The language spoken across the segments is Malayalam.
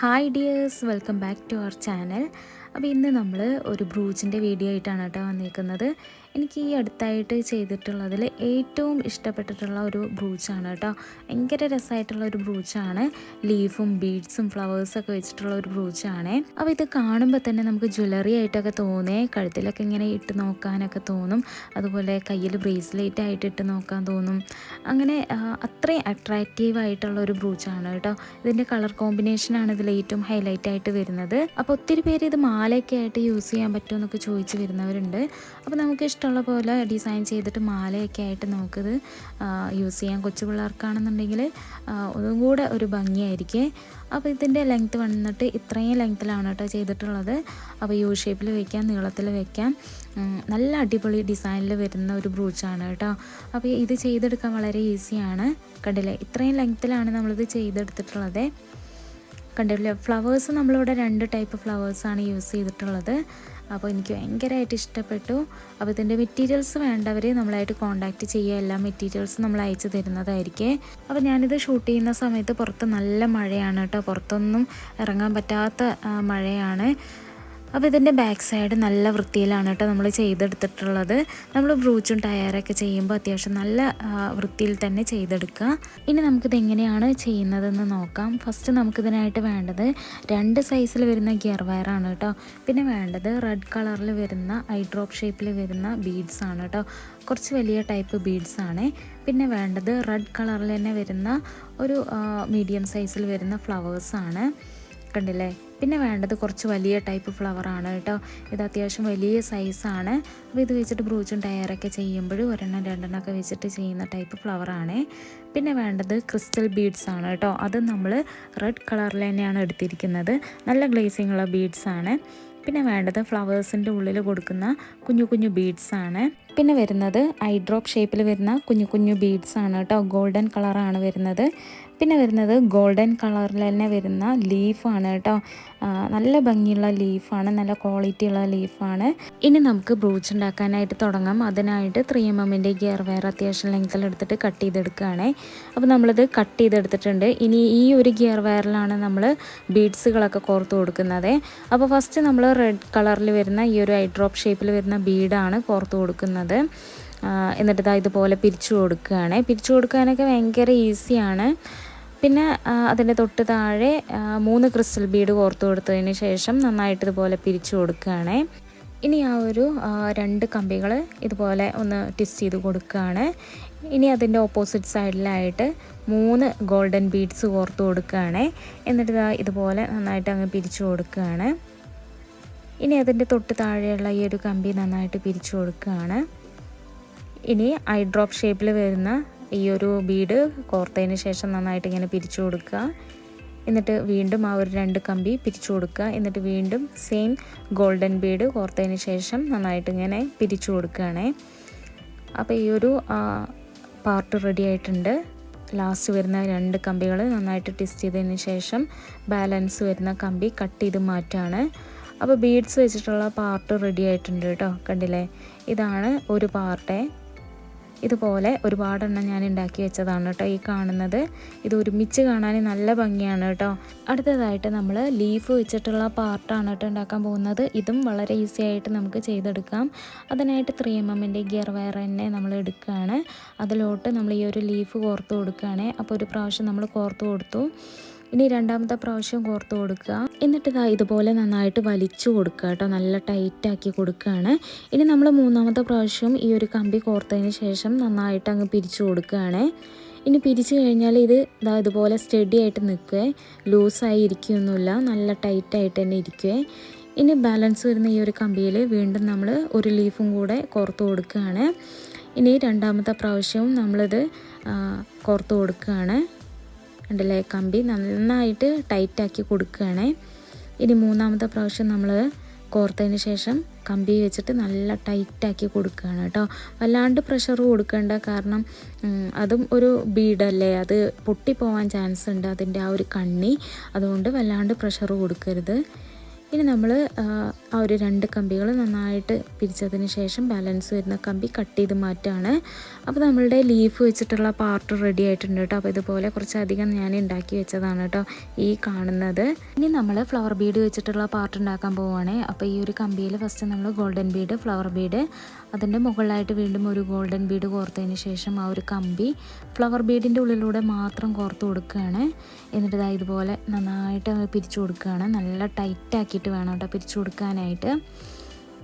Hi dears, welcome back to our channel. അപ്പോൾ ഇന്ന് നമ്മൾ ഒരു ബ്രൂച്ചിൻ്റെ വീഡിയോ ആയിട്ടാണ് കേട്ടോ വന്നിരിക്കുന്നത്. എനിക്ക് ഈ അടുത്തായിട്ട് ചെയ്തിട്ടുള്ളതിൽ ഏറ്റവും ഇഷ്ടപ്പെട്ടിട്ടുള്ള ഒരു ബ്രൂച്ചാണ് കേട്ടോ. ഭയങ്കര രസമായിട്ടുള്ള ഒരു ബ്രൂച്ചാണ്. ലീഫും ബീഡ്സും ഫ്ലവേഴ്സൊക്കെ വെച്ചിട്ടുള്ള ഒരു ബ്രൂച്ചാണ്. അപ്പോൾ ഇത് കാണുമ്പോൾ തന്നെ നമുക്ക് ജ്വല്ലറി ആയിട്ടൊക്കെ തോന്നേ, കഴുത്തിലൊക്കെ ഇങ്ങനെ ഇട്ട് നോക്കാനൊക്കെ തോന്നും. അതുപോലെ കയ്യിൽ ബ്രേസ്ലെറ്റ് ആയിട്ട് ഇട്ട് നോക്കാൻ തോന്നും. അങ്ങനെ അത്രയും അട്രാക്റ്റീവ് ആയിട്ടുള്ള ഒരു ബ്രൂച്ചാണ് കേട്ടോ. ഇതിൻ്റെ കളർ കോമ്പിനേഷനാണ് ഇതിൽ ഏറ്റവും ഹൈലൈറ്റ് ആയിട്ട് വരുന്നത്. അപ്പോൾ ഒത്തിരി പേര് ഇത് മാലയൊക്കെ ആയിട്ട് യൂസ് ചെയ്യാൻ പറ്റുമോ എന്നൊക്കെ ചോദിച്ച് വരുന്നവരുണ്ട്. അപ്പോൾ നമുക്ക് ഇഷ്ടമുള്ള പോലെ ഡിസൈൻ ചെയ്തിട്ട് മാലയൊക്കെ ആയിട്ട് നമുക്കിത് യൂസ് ചെയ്യാം. കൊച്ചു പിള്ളേർക്കാണെന്നുണ്ടെങ്കിൽ ഒന്നും കൂടെ ഒരു ഭംഗിയായിരിക്കും. അപ്പോൾ ഇതിൻ്റെ ലെങ്ത്ത് വന്നിട്ട് ഇത്രയും ലെങ്ത്തിലാണ് കേട്ടോ ചെയ്തിട്ടുള്ളത്. അപ്പോൾ യു ഷേപ്പിൽ വയ്ക്കാം, നീളത്തിൽ വയ്ക്കാം. നല്ല അടിപൊളി ഡിസൈനിൽ വരുന്ന ഒരു ബ്രൂച്ചാണ് കേട്ടോ. അപ്പോൾ ഇത് ചെയ്തെടുക്കാൻ വളരെ ഈസിയാണ്. കണ്ടില്ലേ, ഇത്രയും ലെങ്ത്തിലാണ് നമ്മളിത് ചെയ്തെടുത്തിട്ടുള്ളത്. കണ്ടില്ലേ, ഫ്ലവേഴ്സ് നമ്മളിവിടെ 2 ടൈപ്പ് ഫ്ലവേഴ്സാണ് യൂസ് ചെയ്തിട്ടുള്ളത്. അപ്പോൾ എനിക്ക് ഭയങ്കരമായിട്ട് ഇഷ്ടപ്പെട്ടു. അപ്പോൾ ഇതിൻ്റെ മെറ്റീരിയൽസ് വേണ്ടവർ നമ്മളായിട്ട് കോൺടാക്റ്റ് ചെയ്യുക. എല്ലാ മെറ്റീരിയൽസും നമ്മൾ അയച്ചു തരുന്നതായിരിക്കും. അപ്പോൾ ഞാനിത് ഷൂട്ട് ചെയ്യുന്ന സമയത്ത് പുറത്ത് നല്ല മഴയാണ് കേട്ടോ. പുറത്തൊന്നും ഇറങ്ങാൻ പറ്റാത്ത മഴയാണ്. അപ്പോൾ ഇതിൻ്റെ ബാക്ക് സൈഡ് നല്ല വൃത്തിയിലാണ് കേട്ടോ നമ്മൾ ചെയ്തെടുത്തിട്ടുള്ളത്. നമ്മൾ ബ്രൂച്ചും ടയറൊക്കെ ചെയ്യുമ്പോൾ അത്യാവശ്യം നല്ല വൃത്തിയിൽ തന്നെ ചെയ്തെടുക്കുക. ഇനി നമുക്കിത് എങ്ങനെയാണ് ചെയ്യുന്നതെന്ന് നോക്കാം. ഫസ്റ്റ് നമുക്കിതിനായിട്ട് വേണ്ടത് 2 സൈസിൽ വരുന്ന ഗിയർ വയറാണ് കേട്ടോ. പിന്നെ വേണ്ടത് റെഡ് കളറിൽ വരുന്ന ഐ ഡ്രോപ്പ് ഷേപ്പിൽ വരുന്ന ബീഡ്സ് ആണ് കേട്ടോ. കുറച്ച് വലിയ ടൈപ്പ് ബീഡ്സ് ആണ്. പിന്നെ വേണ്ടത് റെഡ് കളറിൽ തന്നെ വരുന്ന ഒരു മീഡിയം സൈസിൽ വരുന്ന ഫ്ലവേഴ്സാണ്. കണ്ടില്ലേ. പിന്നെ വേണ്ടത് കുറച്ച് വലിയ ടൈപ്പ് ഫ്ലവറാണ് കേട്ടോ. ഇത് അത്യാവശ്യം വലിയ സൈസാണ്. അപ്പോൾ ഇത് വെച്ചിട്ട് ബ്രൂച്ചും ടയറൊക്കെ ചെയ്യുമ്പോൾ 1 2 ഒക്കെ വെച്ചിട്ട് ചെയ്യുന്ന ടൈപ്പ് ഫ്ലവറാണ്. പിന്നെ വേണ്ടത് ക്രിസ്റ്റൽ ബീഡ്സ് ആണ് കേട്ടോ. അത് നമ്മൾ റെഡ് കളറിൽ തന്നെയാണ് എടുത്തിരിക്കുന്നത്. നല്ല ഗ്ലേസിംഗ് ഉള്ള ബീഡ്സാണ്. പിന്നെ വേണ്ടത് ഫ്ലവേഴ്സിൻ്റെ ഉള്ളിൽ കൊടുക്കുന്ന കുഞ്ഞു കുഞ്ഞു ബീഡ്സാണ്. പിന്നെ വരുന്നത് ഐ ഡ്രോപ്പ് ഷേപ്പിൽ വരുന്ന കുഞ്ഞു കുഞ്ഞു ബീഡ്സാണ് കേട്ടോ. ഗോൾഡൻ കളറാണ് വരുന്നത്. പിന്നെ വരുന്നത് ഗോൾഡൻ കളറിൽ തന്നെ വരുന്ന ലീഫാണ് കേട്ടോ. നല്ല ഭംഗിയുള്ള ലീഫാണ്, നല്ല ക്വാളിറ്റിയുള്ള ലീഫാണ്. ഇനി നമുക്ക് ബ്രൂച്ച് ഉണ്ടാക്കാനായിട്ട് തുടങ്ങാം. അതിനായിട്ട് 3mm ഗിയർ വയർ അത്യാവശ്യം ലെങ്ത്തിൽ എടുത്തിട്ട് കട്ട് ചെയ്തെടുക്കുകയാണ്. അപ്പോൾ നമ്മളിത് കട്ട് ചെയ്തെടുത്തിട്ടുണ്ട്. ഇനി ഈ ഒരു ഗിയർ വയറിലാണ് നമ്മൾ ബീഡ്സുകളൊക്കെ കോർത്ത് കൊടുക്കുന്നത്. അപ്പോൾ ഫസ്റ്റ് നമ്മൾ റെഡ് കളറിൽ വരുന്ന ഈ ഒരു ഐ ഡ്രോപ്പ് ഷേപ്പിൽ വരുന്ന ബീഡാണ് കോർത്ത് കൊടുക്കുന്നത്. എന്നിട്ട് ഇതുപോലെ പിരിച്ചു കൊടുക്കുകയാണ്. പിരിച്ചു കൊടുക്കാനൊക്കെ ഭയങ്കര ഈസിയാണ്. പിന്നെ അതിൻ്റെ തൊട്ട് താഴെ 3 ക്രിസ്റ്റൽ ബീഡ് കോർത്ത് കൊടുത്തതിന് ശേഷം നന്നായിട്ട് ഇതുപോലെ പിരിച്ചു കൊടുക്കുകയാണ്. ഇനി ആ ഒരു 2 കമ്പികൾ ഇതുപോലെ ഒന്ന് ട്വിസ്റ്റ് ചെയ്ത് കൊടുക്കുകയാണ്. ഇനി അതിൻ്റെ ഓപ്പോസിറ്റ് സൈഡിലായിട്ട് 3 ഗോൾഡൻ ബീഡ്സ് കോർത്ത് കൊടുക്കുകയാണ്. എന്നിട്ട് ഇതുപോലെ നന്നായിട്ട് അങ്ങ് പിരിച്ചു കൊടുക്കുകയാണ്. ഇനി അതിൻ്റെ തൊട്ട് താഴെയുള്ള ഈ ഒരു കമ്പി നന്നായിട്ട് പിരിച്ചു കൊടുക്കുകയാണ്. ഇനി ഐ ഡ്രോപ്പ് ഷേപ്പിൽ വരുന്ന ഈ ഒരു ബീഡ് കോർത്തതിന് ശേഷം നന്നായിട്ട് ഇങ്ങനെ പിരിച്ചു കൊടുക്കുക. എന്നിട്ട് വീണ്ടും ആ ഒരു 2 കമ്പി പിരിച്ചു കൊടുക്കുക. എന്നിട്ട് വീണ്ടും സെയിം ഗോൾഡൻ ബീഡ് കോർത്തതിന് ശേഷം നന്നായിട്ട് ഇങ്ങനെ പിരിച്ചു കൊടുക്കുകയാണ്. അപ്പോൾ ഈ ഒരു പാർട്ട് റെഡി ആയിട്ടുണ്ട്. ലാസ്റ്റ് വരുന്ന 2 കമ്പികൾ നന്നായിട്ട് ട്വിസ്റ്റ് ചെയ്തതിന് ശേഷം ബാലൻസ് വരുന്ന കമ്പി കട്ട് ചെയ്ത് മാറ്റാണ്. അപ്പോൾ ബീഡ്സ് വെച്ചിട്ടുള്ള പാർട്ട് റെഡി ആയിട്ടുണ്ട് കേട്ടോ. കണ്ടില്ലേ, ഇതാണ് ഒരു പാർട്ടേ. ഇതുപോലെ ഒരുപാടെണ്ണം ഞാൻ ഉണ്ടാക്കി വെച്ചതാണ് കേട്ടോ ഈ കാണുന്നത്. ഇത് ഒരുമിച്ച് കാണാൻ നല്ല ഭംഗിയാണ് കേട്ടോ. അടുത്തതായിട്ട് നമ്മൾ ലീഫ് വെച്ചിട്ടുള്ള പാർട്ടാണ് കേട്ടോ ഉണ്ടാക്കാൻ പോകുന്നത്. ഇതും വളരെ ഈസി ആയിട്ട് നമുക്ക് ചെയ്തെടുക്കാം. അതിനായിട്ട് 3mm ഗിയർ വയർ തന്നെ നമ്മൾ എടുക്കുകയാണ്. അതിലോട്ട് നമ്മൾ ഈ ഒരു ലീഫ് കോർത്ത് കൊടുക്കുകയാണ്. അപ്പോൾ ഒരു പ്രാവശ്യം നമ്മൾ കോർത്ത് കൊടുത്തു. ഇനി 2ാമത്തെ പ്രാവശ്യം കോർത്ത് കൊടുക്കുക. എന്നിട്ട് ഇതുപോലെ നന്നായിട്ട് വലിച്ചു കൊടുക്കുക കേട്ടോ. നല്ല ടൈറ്റാക്കി കൊടുക്കുകയാണ്. ഇനി നമ്മൾ 3ാമത്തെ പ്രാവശ്യം ഈ ഒരു കമ്പി കോർത്തതിന് ശേഷം നന്നായിട്ട് അങ്ങ് പിരിച്ചു കൊടുക്കുകയാണ്. ഇനി പിരിച്ചു കഴിഞ്ഞാൽ ഇത് ഇതുപോലെ സ്റ്റഡി ആയിട്ട് നിൽക്കുക, ലൂസായി ഇരിക്കുകയൊന്നുമില്ല, നല്ല ടൈറ്റായിട്ട് തന്നെ ഇരിക്കുക. ഇനി ബാലൻസ് വരുന്ന ഈ ഒരു കമ്പിയിൽ വീണ്ടും നമ്മൾ ഒരു ലീഫും കൂടെ കോർത്ത് കൊടുക്കുകയാണ്. ഇനി 2ാമത്തെ പ്രാവശ്യവും നമ്മളിത് കോർത്ത് കൊടുക്കുകയാണ്. ഉണ്ടല്ലേ, കമ്പി നന്നായിട്ട് ടൈറ്റാക്കി കൊടുക്കുകയാണ്. ഇനി 3ാമത്തെ പ്രാവശ്യം നമ്മൾ കോർത്തതിന് ശേഷം കമ്പി വെച്ചിട്ട് നല്ല ടൈറ്റാക്കി കൊടുക്കുകയാണ് കേട്ടോ. വല്ലാണ്ട് പ്രഷർ കൊടുക്കേണ്ട, കാരണം അതും ഒരു ബീഡല്ലേ, അത് പൊട്ടിപ്പോവാൻ ചാൻസ് ഉണ്ട് അതിൻ്റെ ആ ഒരു കണ്ണി. അതുകൊണ്ട് വല്ലാണ്ട് പ്രഷർ കൊടുക്കരുത്. ഇനി നമ്മൾ ആ ഒരു 2 കമ്പികൾ നന്നായിട്ട് പിരിച്ചതിന് ശേഷം ബാലൻസ് വരുന്ന കമ്പി കട്ട് ചെയ്ത് മാറ്റുകയാണ്. അപ്പോൾ നമ്മളുടെ ലീഫ് വെച്ചിട്ടുള്ള പാർട്ട് റെഡി ആയിട്ടുണ്ട് കേട്ടോ. അപ്പോൾ ഇതുപോലെ കുറച്ചധികം ഞാൻ ഉണ്ടാക്കി വെച്ചതാണ് കേട്ടോ ഈ കാണുന്നത്. ഇനി നമ്മൾ ഫ്ലവർ ബീഡ് വെച്ചിട്ടുള്ള പാർട്ട് ഉണ്ടാക്കാൻ പോവുകയാണ്. അപ്പോൾ ഈ ഒരു കമ്പിയിൽ ഫസ്റ്റ് നമ്മൾ ഗോൾഡൻ ബീഡ്, ഫ്ലവർ ബീഡ്, അതിൻ്റെ മുകളിലായിട്ട് വീണ്ടും ഒരു ഗോൾഡൻ ബീഡ് കോർത്തതിന് ശേഷം ആ ഒരു കമ്പി ഫ്ലവർ ബീഡിൻ്റെ ഉള്ളിലൂടെ മാത്രം കോർത്ത് കൊടുക്കുകയാണ്. എന്നിട്ട് ഇതുപോലെ നന്നായിട്ട് പിരിച്ചു കൊടുക്കുകയാണ്. നല്ല ടൈറ്റാക്കിയിട്ട് വേണം കേട്ടോ പിരിച്ചു കൊടുക്കാനായിട്ട്.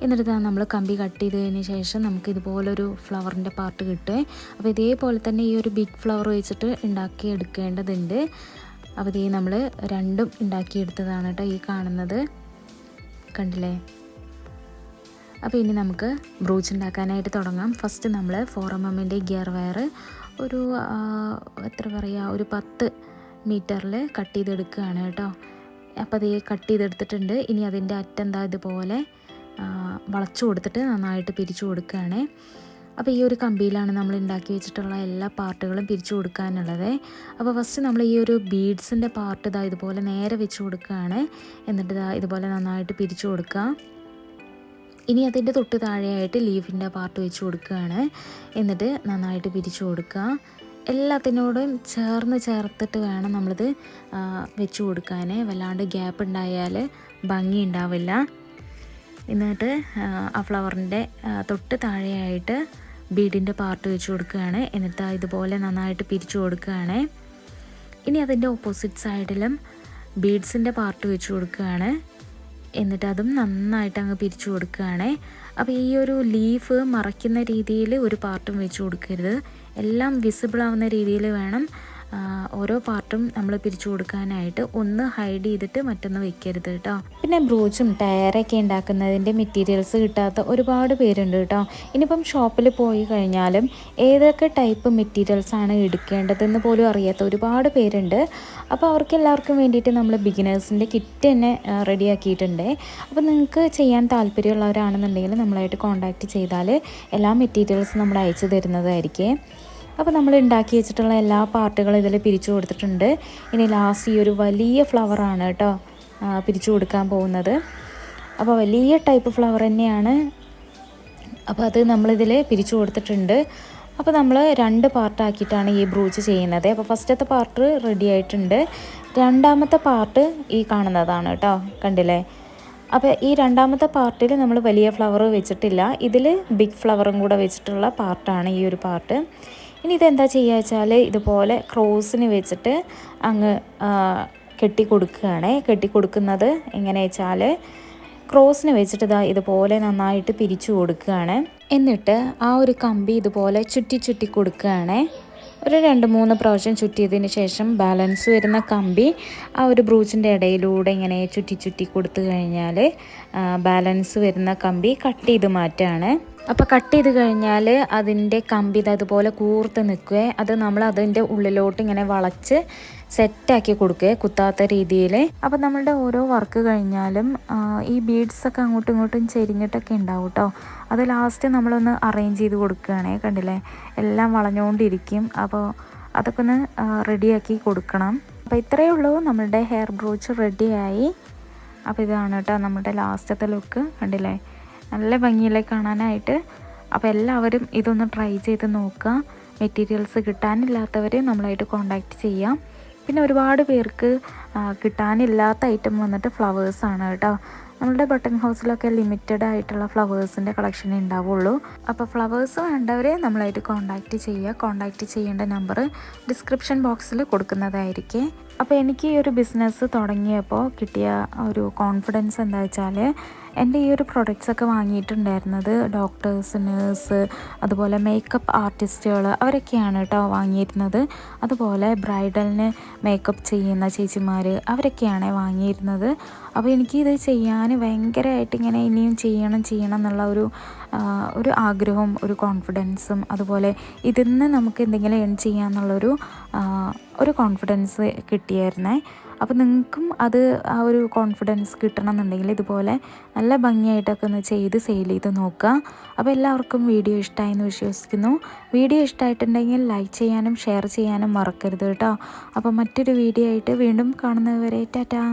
എന്നിട്ട് നമ്മൾ കമ്പി കട്ട് ചെയ്തതിന് ശേഷം നമുക്ക് ഇതുപോലൊരു ഫ്ലവറിൻ്റെ പാർട്ട് കിട്ടും. അപ്പോൾ ഇതേപോലെ തന്നെ ഈ ഒരു ബിഗ് ഫ്ലവർ വെച്ചിട്ട് ഉണ്ടാക്കി എടുക്കേണ്ടതുണ്ട്. അപ്പോൾ ഇതേ നമ്മൾ രണ്ടും ഉണ്ടാക്കിയെടുത്തതാണ് കേട്ടോ ഈ കാണുന്നത്, കണ്ടില്ലേ. അപ്പോൾ ഇനി നമുക്ക് ബ്രൂച്ച് ഉണ്ടാക്കാനായിട്ട് തുടങ്ങാം. ഫസ്റ്റ് നമ്മൾ 4mm ഗിയർ വയർ ഒരു ഒരു 10 മീറ്ററിൽ കട്ട് ചെയ്തെടുക്കുകയാണ് കേട്ടോ. അപ്പോൾ അത് കട്ട് ചെയ്തെടുത്തിട്ടുണ്ട്. ഇനി അതിൻ്റെ അറ്റം ഇതുപോലെ വളച്ചു കൊടുത്തിട്ട് നന്നായിട്ട് പിരിച്ചു കൊടുക്കുകയാണ്. അപ്പോൾ ഈ ഒരു കമ്പിയിലാണ് നമ്മൾ ഉണ്ടാക്കി വെച്ചിട്ടുള്ള എല്ലാ പാർട്ടുകളും പിരിച്ചു കൊടുക്കാനുള്ളത്. അപ്പോൾ ഫസ്റ്റ് നമ്മൾ ഈ ഒരു ബീഡ്സിൻ്റെ പാർട്ട് ഇതുപോലെ നേരെ വെച്ച് കൊടുക്കുകയാണ്. എന്നിട്ട് ഇതുപോലെ നന്നായിട്ട് പിരിച്ചു കൊടുക്കുക. ഇനി അതിൻ്റെ തൊട്ട് താഴെയായിട്ട് ലീഫിൻ്റെ പാർട്ട് വെച്ച് കൊടുക്കുകയാണ്. എന്നിട്ട് നന്നായിട്ട് പിരിച്ചു കൊടുക്കുക. എല്ലാത്തിനോടും ചേർത്തിട്ട് വേണം നമ്മളിത് വെച്ച് കൊടുക്കാൻ. വല്ലാണ്ട് ഗ്യാപ്പ് ഉണ്ടായാൽ ഭംഗി ഉണ്ടാവില്ല. എന്നിട്ട് ആ ഫ്ലവറിൻ്റെ തൊട്ട് താഴെയായിട്ട് ബീഡിൻ്റെ പാർട്ട് വെച്ച് കൊടുക്കുകയാണ്. എന്നിട്ട് ഇതുപോലെ നന്നായിട്ട് പിരിച്ചു കൊടുക്കുകയാണ്. ഇനി അതിൻ്റെ ഓപ്പോസിറ്റ് സൈഡിലും ബീഡ്സിൻ്റെ പാർട്ട് വെച്ച് കൊടുക്കുകയാണ്. എന്നിട്ട് അതും നന്നായിട്ട് അങ്ങ് പിരിച്ചു കൊടുക്കുകയാണ്. അപ്പോൾ ഈ ഒരു ലീഫ് മറയ്ക്കുന്ന രീതിയിൽ ഒരു പാർട്ടും വെച്ച് കൊടുക്കരുത്. എല്ലാം വിസിബിൾ ആവുന്ന രീതിയിൽ വേണം ഓരോ പാർട്ടും നമ്മൾ പിരിച്ചു കൊടുക്കാനായിട്ട്. ഒന്ന് ഹൈഡ് ചെയ്തിട്ട് മറ്റൊന്ന് വെക്കരുത് കേട്ടോ. പിന്നെ ബ്രൂച്ചും ടയറൊക്കെ ഉണ്ടാക്കുന്നതിൻ്റെ മെറ്റീരിയൽസ് കിട്ടാത്ത ഒരുപാട് പേരുണ്ട് കേട്ടോ. ഇനിയിപ്പം ഷോപ്പിൽ പോയി കഴിഞ്ഞാലും ഏതൊക്കെ ടൈപ്പ് മെറ്റീരിയൽസാണ് എടുക്കേണ്ടതെന്ന് പോലും അറിയാത്ത ഒരുപാട് പേരുണ്ട്. അപ്പോൾ അവർക്ക് എല്ലാവർക്കും വേണ്ടിയിട്ട് നമ്മൾ ബിഗിനേഴ്സിൻ്റെ കിറ്റ് തന്നെ റെഡിയാക്കിയിട്ടുണ്ട്. അപ്പോൾ നിങ്ങൾക്ക് ചെയ്യാൻ താല്പര്യമുള്ളവരാണെന്നുണ്ടെങ്കിൽ നമ്മളായിട്ട് കോൺടാക്റ്റ് ചെയ്താൽ എല്ലാ മെറ്റീരിയൽസും നമ്മൾ അയച്ചു തരുന്നതായിരിക്കും. അപ്പോൾ നമ്മൾ ഉണ്ടാക്കി വെച്ചിട്ടുള്ള എല്ലാ പാർട്ടുകളും ഇതിൽ പിരിച്ചു കൊടുത്തിട്ടുണ്ട്. ഇനി ലാസ്റ്റ് ഈ ഒരു വലിയ ഫ്ലവറാണ് കേട്ടോ പിരിച്ചു കൊടുക്കാൻ പോകുന്നത്. അപ്പോൾ വലിയ ടൈപ്പ് ഫ്ലവർ തന്നെയാണ്. അപ്പോൾ അത് നമ്മളിതിൽ പിരിച്ചു കൊടുത്തിട്ടുണ്ട്. അപ്പോൾ നമ്മൾ 2 പാർട്ടാക്കിയിട്ടാണ് ഈ ബ്രൂച്ച് ചെയ്യുന്നത്. അപ്പോൾ ഫസ്റ്റത്തെ പാർട്ട് റെഡി ആയിട്ടുണ്ട്. രണ്ടാമത്തെ പാർട്ട് ഈ കാണുന്നതാണ് കേട്ടോ, കണ്ടില്ലേ. അപ്പോൾ ഈ രണ്ടാമത്തെ പാർട്ടിൽ നമ്മൾ വലിയ ഫ്ലവർ വെച്ചിട്ടില്ല. ഇതിൽ ബിഗ് ഫ്ലവറും കൂടെ വെച്ചിട്ടുള്ള പാർട്ടാണ് ഈ ഒരു പാർട്ട്. ഇനി ഇതെന്താ ചെയ്യുക വെച്ചാൽ ഇതുപോലെ ക്രോസിന് വെച്ചിട്ട് അങ്ങ് കെട്ടിക്കൊടുക്കുകയാണ്. കെട്ടിക്കൊടുക്കുന്നത് എങ്ങനെ വെച്ചാൽ ക്രോസിന് വെച്ചിട്ട് ഇതുപോലെ നന്നായിട്ട് പിരിച്ചു കൊടുക്കുകയാണ്. എന്നിട്ട് ആ ഒരു കമ്പി ഇതുപോലെ ചുറ്റി കൊടുക്കുകയാണ്. ഒരു 2-3 പ്രാവശ്യം ചുറ്റിയതിന് ശേഷം ബാലൻസ് വരുന്ന കമ്പി ആ ഒരു ബ്രൂച്ചിൻ്റെ ഇടയിലൂടെ ഇങ്ങനെ ചുറ്റി കൊടുത്തു കഴിഞ്ഞാൽ ബാലൻസ് വരുന്ന കമ്പി കട്ട് ചെയ്ത് മാറ്റാണ്. അപ്പോൾ കട്ട് ചെയ്ത് കഴിഞ്ഞാൽ അതിൻ്റെ കമ്പി അതുപോലെ കൂർത്ത് നിൽക്കുക. അത് നമ്മൾ അതിൻ്റെ ഉള്ളിലോട്ട് ഇങ്ങനെ വളച്ച് സെറ്റാക്കി കൊടുക്കുക കുത്താത്ത രീതിയിൽ. അപ്പോൾ നമ്മളുടെ ഓരോ വർക്ക് കഴിഞ്ഞാലും ഈ ബീഡ്സൊക്കെ അങ്ങോട്ടും ഇങ്ങോട്ടും ചെരിഞ്ഞിട്ടൊക്കെ ഉണ്ടാവും കേട്ടോ. അത് ലാസ്റ്റ് നമ്മളൊന്ന് അറേഞ്ച് ചെയ്ത് കൊടുക്കുകയാണേ, കണ്ടില്ലേ, എല്ലാം വളഞ്ഞുകൊണ്ടിരിക്കും. അപ്പോൾ അതൊക്കെ ഒന്ന് റെഡിയാക്കി കൊടുക്കണം. അപ്പോൾ ഇത്രയേ ഉള്ളൂ, നമ്മളുടെ ഹെയർ ബ്രൂച്ച് റെഡിയായി. അപ്പോൾ ഇതാണ് കേട്ടോ നമ്മുടെ ലാസ്റ്റത്തെ ലുക്ക്, കണ്ടില്ലേ, നല്ല ഭംഗിയിലെ കാണാനായിട്ട്. അപ്പോൾ എല്ലാവരും ഇതൊന്ന് ട്രൈ ചെയ്ത് നോക്കുക. മെറ്റീരിയൽസ് കിട്ടാനില്ലാത്തവർ നമ്മളായിട്ട് കോണ്ടാക്റ്റ് ചെയ്യാം. പിന്നെ ഒരുപാട് പേർക്ക് കിട്ടാനില്ലാത്ത ഐറ്റം വന്നിട്ട് ഫ്ലവേഴ്സാണ് കേട്ടോ. നമ്മളുടെ ബട്ടൺ ഹൗസിലൊക്കെ ലിമിറ്റഡ് ആയിട്ടുള്ള ഫ്ലവേഴ്സിൻ്റെ കളക്ഷൻ ഉണ്ടാവുള്ളൂ. അപ്പോൾ ഫ്ലവേഴ്സ് വേണ്ടവരെ നമ്മളായിട്ട് കോണ്ടാക്റ്റ് ചെയ്യുക. കോണ്ടാക്റ്റ് ചെയ്യേണ്ട നമ്പർ ഡിസ്ക്രിപ്ഷൻ ബോക്സിൽ കൊടുക്കുന്നതായിരിക്കും. അപ്പോൾ എനിക്ക് ഈ ഒരു ബിസിനസ് തുടങ്ങിയപ്പോൾ കിട്ടിയ ഒരു കോൺഫിഡൻസ് എന്താ വെച്ചാൽ, എൻ്റെ ഈ ഒരു പ്രൊഡക്ട്സൊക്കെ വാങ്ങിയിട്ടുണ്ടായിരുന്നത് ഡോക്ടേഴ്സ്, നേഴ്സ്, അതുപോലെ മേക്കപ്പ് ആർട്ടിസ്റ്റുകൾ, അവരൊക്കെയാണ് കേട്ടോ വാങ്ങിയിരുന്നത്. അതുപോലെ ബ്രൈഡലിന് മേക്കപ്പ് ചെയ്യുന്ന ചേച്ചിമാർ, അവരൊക്കെയാണ് വാങ്ങിയിരുന്നത്. അപ്പോൾ എനിക്കിത് ചെയ്യാൻ ഭയങ്കരമായിട്ട് ഇങ്ങനെ ഇനിയും ചെയ്യണം എന്നുള്ള ഒരു ആഗ്രഹവും ഒരു കോൺഫിഡൻസും, അതുപോലെ ഇതിൽ നിന്ന് നമുക്ക് എന്തെങ്കിലും ഏൺ ചെയ്യാമെന്നുള്ളൊരു ഒരു കോൺഫിഡൻസ് കിട്ടിയായിരുന്നേ. അപ്പോൾ നിങ്ങൾക്കും അത് ആ ഒരു കോൺഫിഡൻസ് കിട്ടണം എന്നുണ്ടെങ്കിൽ ഇതുപോലെ നല്ല ഭംഗിയായിട്ടൊക്കെ ഒന്ന് ചെയ്ത് സെയിൽ ചെയ്ത് നോക്കുക. അപ്പോൾ എല്ലാവർക്കും വീഡിയോ ഇഷ്ടമായെന്ന് വിശ്വസിക്കുന്നു. വീഡിയോ ഇഷ്ടമായിട്ടുണ്ടെങ്കിൽ ലൈക്ക് ചെയ്യാനും ഷെയർ ചെയ്യാനും മറക്കരുത് കേട്ടോ. അപ്പോൾ മറ്റൊരു വീഡിയോ ആയിട്ട് വീണ്ടും കാണുന്നവരെ ടാറ്റാ.